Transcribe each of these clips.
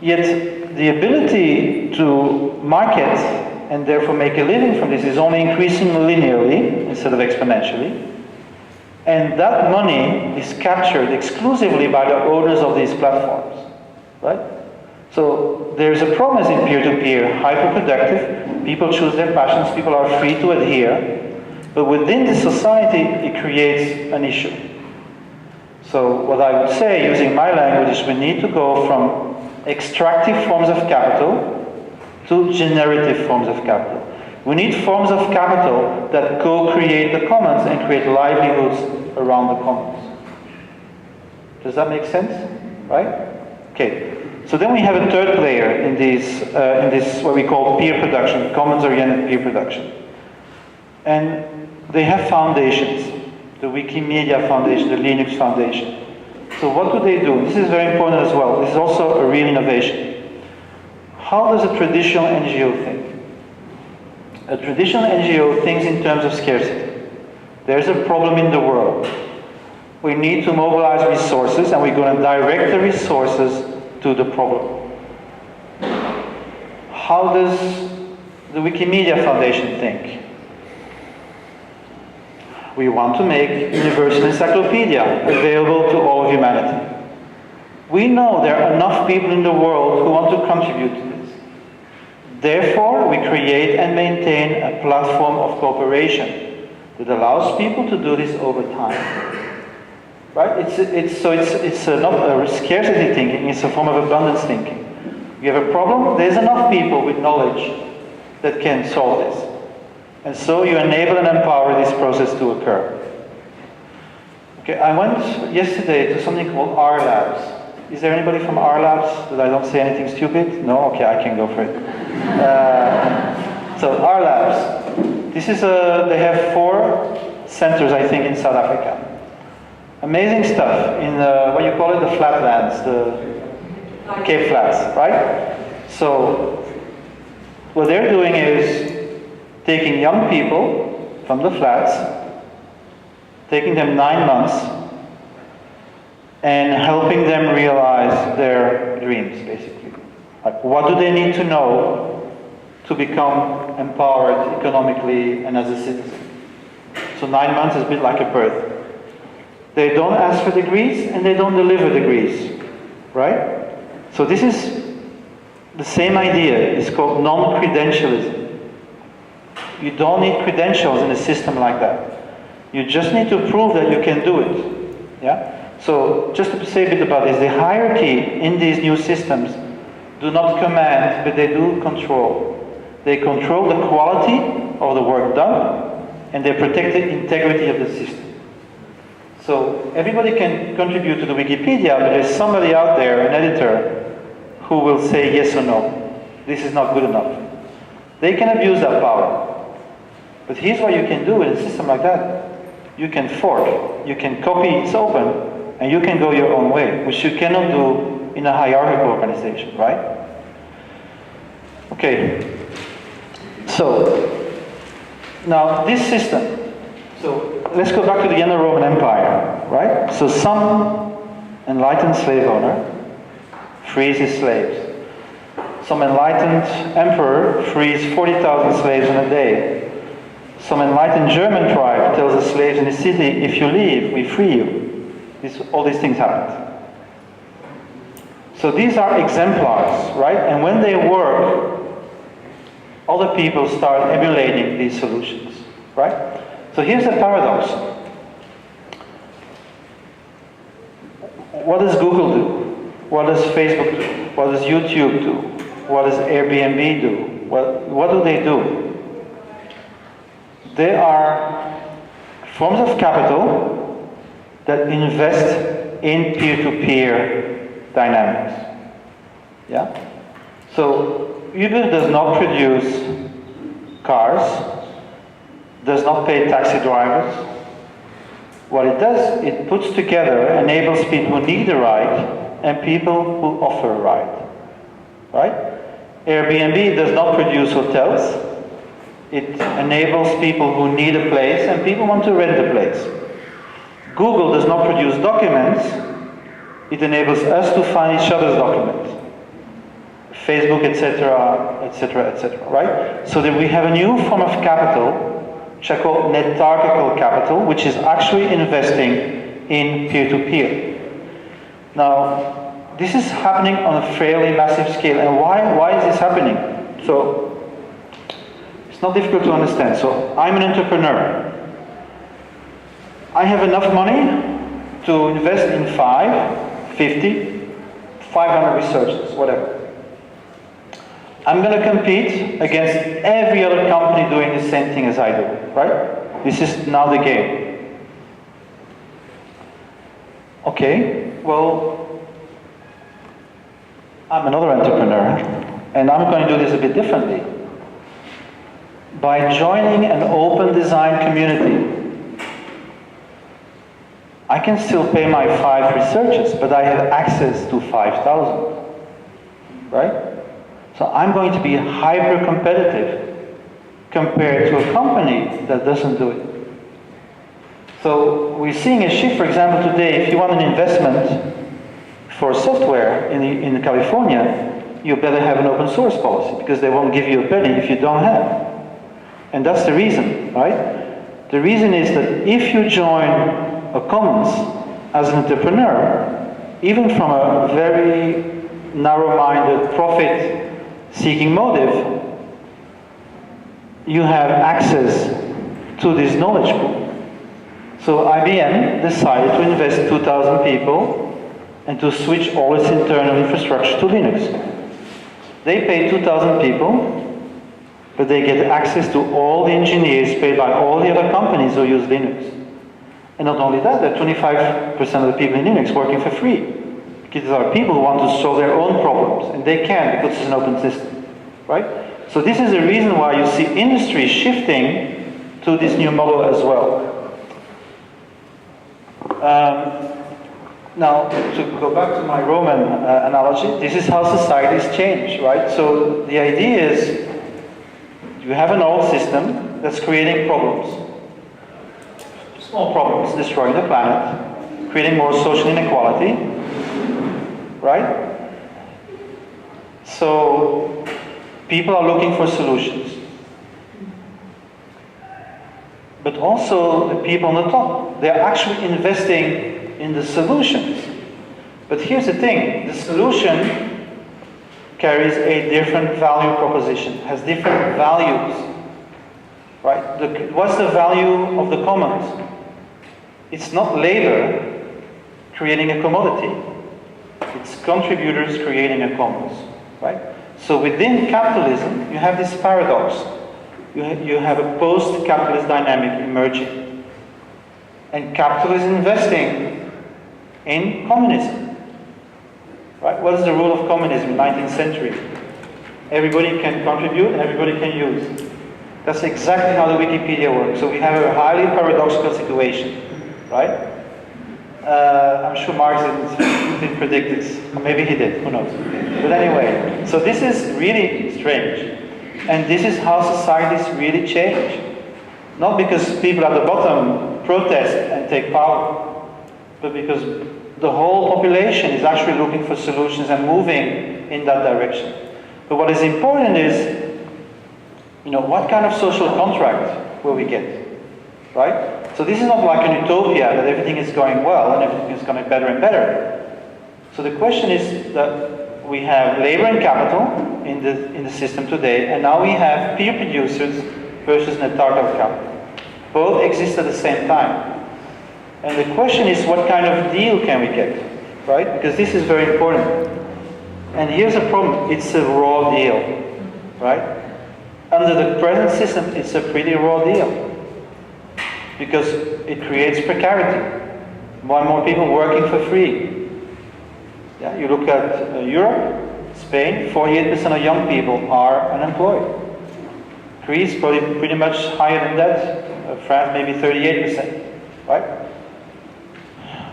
Yet the ability to market and therefore make a living from this is only increasing linearly instead of exponentially. And that money is captured exclusively by the owners of these platforms, right? So there's a promise in peer-to-peer, hyper-productive, people choose their passions, people are free to adhere, but within the society it creates an issue. So what I would say, using my language, is we need to go from extractive forms of capital to generative forms of capital. We need forms of capital that co-create the commons and create livelihoods around the commons. Does that make sense? Right? Okay. So then we have a third layer in this what we call peer production, commons-oriented peer production. And they have foundations. The WikiMedia Foundation, the Linux Foundation. So what do they do? This is very important as well. This is also a real innovation. How does a traditional NGO think? A traditional NGO thinks in terms of scarcity. There's a problem in the world. We need to mobilize resources, and we're going to direct the resources to the problem. How does the WikiMedia Foundation think? We want to make universal encyclopedia available to all of humanity. We know there are enough people in the world who want to contribute to this. Therefore, we create and maintain a platform of cooperation that allows people to do this over time. Right? It's not a scarcity thinking, it's a form of abundance thinking. You have a problem, there's enough people with knowledge that can solve this. And so you enable and empower this process to occur. Okay, I went yesterday to something called R Labs. Is there anybody from R Labs that I don't say anything stupid? No? Okay, I can go for it. So R Labs. This is they have 4 centers, I think, in South Africa. Amazing stuff in what you call it, the flatlands, the Cape Flats, right? So what they're doing is taking young people from the flats, taking them 9 months, and helping them realize their dreams, basically. Like, what do they need to know to become empowered economically and as a citizen? So 9 months is a bit like a birth. They don't ask for degrees, and they don't deliver degrees, right? So this is the same idea. It's called non-credentialism. You don't need credentials in a system like that. You just need to prove that you can do it. Yeah? So just to say a bit about this, the hierarchy in these new systems do not command, but they do control. They control the quality of the work done, and they protect the integrity of the system. So everybody can contribute to the Wikipedia, but there's somebody out there, an editor, who will say yes or no. This is not good enough. They can abuse that power. But here's what you can do in a system like that. You can fork, you can copy, it's open, and you can go your own way, which you cannot do in a hierarchical organization, right? Okay. So, now this system. So, let's go back to the Indo-Roman Empire, right? So some enlightened slave owner frees his slaves. Some enlightened emperor frees 40,000 slaves in a day. Some enlightened German tribe tells the slaves in the city, if you leave, we free you. All these things happened. So these are exemplars, right? And when they work, other people start emulating these solutions, right? So here's the paradox. What does Google do? What does Facebook do? What does YouTube do? What does Airbnb do? What do they do? They are forms of capital that invest in peer-to-peer dynamics. Yeah? So Uber does not produce cars, does not pay taxi drivers. What it does, it puts together, enables people who need a ride and people who offer a ride. Right? Airbnb does not produce hotels. It enables people who need a place and people want to rent a place. Google does not produce documents. It enables us to find each other's documents. Facebook, etc., etc., etc., right? So that we have a new form of capital, which I call netarchical capital, which is actually investing in peer-to-peer. Now, this is happening on a fairly massive scale, and why is this happening? So, it's not difficult to understand. So, I'm an entrepreneur. I have enough money to invest in 5, 50, 500 researchers, whatever. I'm going to compete against every other company doing the same thing as I do, right? This is now the game. Okay, well, I'm another entrepreneur, and I'm going to do this a bit differently. By joining an open design community, I can still pay my 5 researchers, but I have access to 5,000, right? So I'm going to be hyper competitive compared to a company that doesn't do it. So we're seeing a shift, for example, today, if you want an investment for software in California, you better have an open source policy, because they won't give you a penny if you don't have. And that's the reason, right? The reason is that if you join a commons as an entrepreneur, even from a very narrow-minded, profit-seeking motive, you have access to this knowledge pool. So IBM decided to invest 2,000 people and to switch all its internal infrastructure to Linux. They pay 2,000 people, but they get access to all the engineers paid by all the other companies who use Linux. And not only that, there are 25% of the people in Linux working for free. Because there are people who want to solve their own problems, and they can because it's an open system, right? So this is the reason why you see industry shifting to this new model as well. Now, to go back to my Roman analogy, this is how societies change, right? So the idea is you have an old system that's creating problems. Small problems, destroying the planet, creating more social inequality, right? So people are looking for solutions. But also the people on the top, they're actually investing in the solutions. But here's the thing, the solution carries a different value proposition, has different values, right? What's the value of the commons? It's not labor creating a commodity. It's contributors creating a commons, right? So within capitalism, you have this paradox. You have a post-capitalist dynamic emerging. And capital is investing in communism. Right? What is the rule of communism in the 19th century? Everybody can contribute and everybody can use. That's exactly how the Wikipedia works. So we have a highly paradoxical situation. Right? I'm sure Marx didn't predict this. Or maybe he did, who knows. But anyway, so this is really strange. And this is how societies really change. Not because people at the bottom protest and take power, but because the whole population is actually looking for solutions and moving in that direction. But what is important is, what kind of social contract will we get? Right? So this is not like an utopia that everything is going well and everything is going better and better. So the question is that we have labor and capital in the system today, and now we have peer producers versus netarchical capital. Both exist at the same time. And the question is, what kind of deal can we get? Right? Because this is very important. And here's a problem. It's a raw deal. Right? Under the present system, it's a pretty raw deal. Because it creates precarity. More and more people working for free. Yeah, you look at Europe, Spain, 48% of young people are unemployed. Greece, probably pretty much higher than that. France, maybe 38%. Right?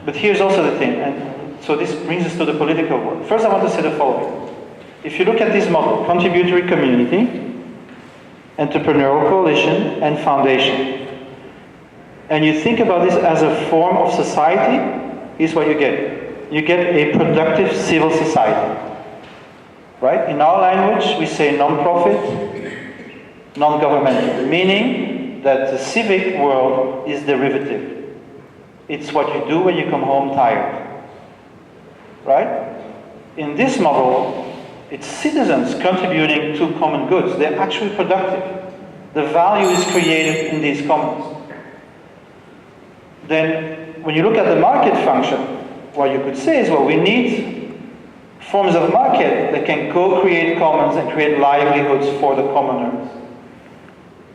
But here's also the thing, and so this brings us to the political world. First, I want to say the following. If you look at this model, contributory community, entrepreneurial coalition, and foundation, and you think about this as a form of society, here's what you get. You get a productive civil society. right? In our language, we say non-profit, non-governmental, meaning that the civic world is derivative. It's what you do when you come home tired, right? In this model, it's citizens contributing to common goods. They're actually productive. The value is created in these commons. Then, when you look at the market function, what you could say is, well, we need forms of market that can co-create commons and create livelihoods for the commoners.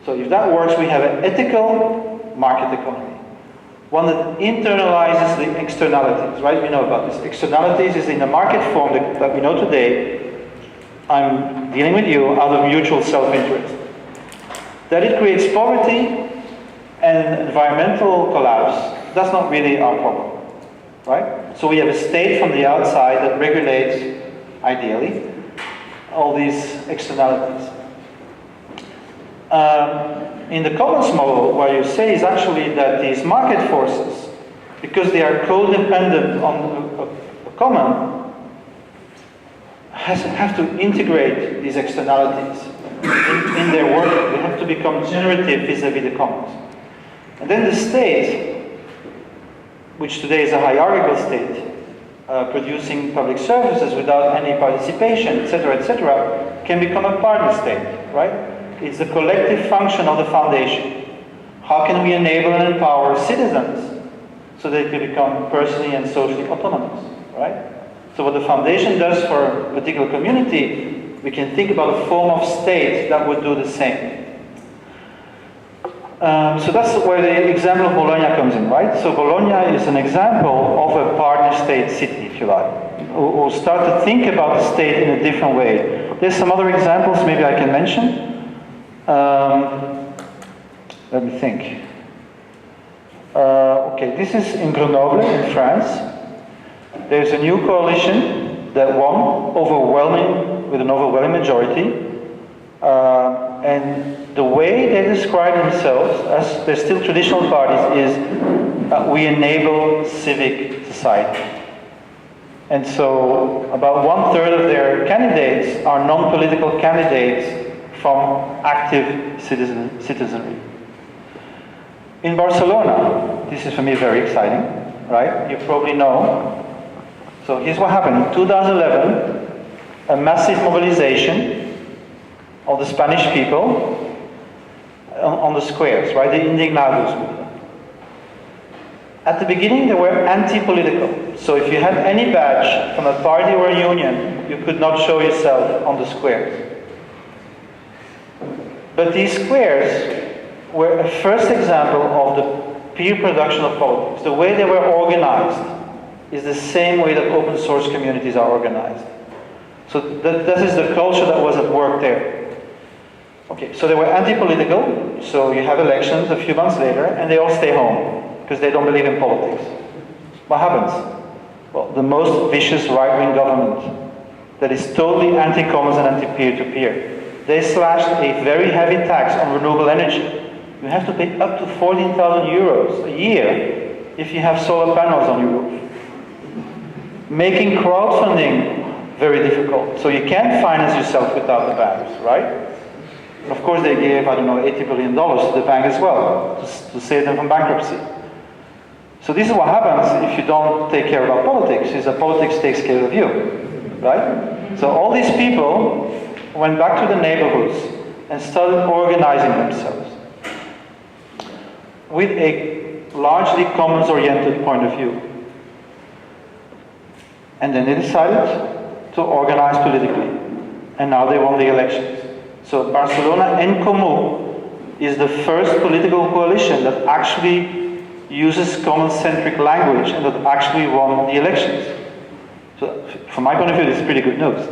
So if that works, we have an ethical market economy. One that internalizes the externalities, right? We know about this. Externalities is in the market form that we know today. I'm dealing with you out of mutual self-interest. That it creates poverty and environmental collapse, that's not really our problem, right? So we have a state from the outside that regulates, ideally, all these externalities. In the commons model, what you say is actually that these market forces, because they are codependent on a common, have to integrate these externalities in their work. They have to become generative vis-a-vis the commons. And then the state, which today is a hierarchical state, producing public services without any participation, etc., can become a partner state, right? It's the collective function of the foundation. How can we enable and empower citizens so they can become personally and socially autonomous, right? So what the foundation does for a particular community, we can think about a form of state that would do the same. So that's where the example of Bologna comes in, right? So Bologna is an example of a partner state city, if you like. We'll start to think about the state in a different way. There's some other examples maybe I can mention. Let me think. Okay, this is in Grenoble in France. There's a new coalition that won with an overwhelming majority. And the way they describe themselves, as they're still traditional parties, is we enable civic society. And so about 1/3 of their candidates are non-political candidates from active citizenry. In Barcelona, this is for me very exciting, right? You probably know. So here's what happened. In 2011, a massive mobilization of the Spanish people on the squares, right? The Indignados movement. At the beginning, they were anti-political. So if you had any badge from a party or a union, you could not show yourself on the squares. But these squares were a first example of the peer production of politics. The way they were organized is the same way that open source communities are organized. So that is the culture that was at work there. Okay, so they were anti-political, so you have elections a few months later, and they all stay home, because they don't believe in politics. What happens? Well, the most vicious right-wing government that is totally anti-commons and anti-peer-to-peer. They slashed a very heavy tax on renewable energy. You have to pay up to 14,000 euros a year if you have solar panels on your roof. Making crowdfunding very difficult. So you can't finance yourself without the banks, right? Of course they gave, I don't know, $80 billion to the bank as well, to save them from bankruptcy. So this is what happens if you don't take care about politics, is that politics takes care of you, right? So all these people went back to the neighborhoods and started organizing themselves with a largely commons-oriented point of view. And then they decided to organize politically. And now they won the elections. So Barcelona en Comú is the first political coalition that actually uses common-centric language and that actually won the elections. So from my point of view, this is pretty good news.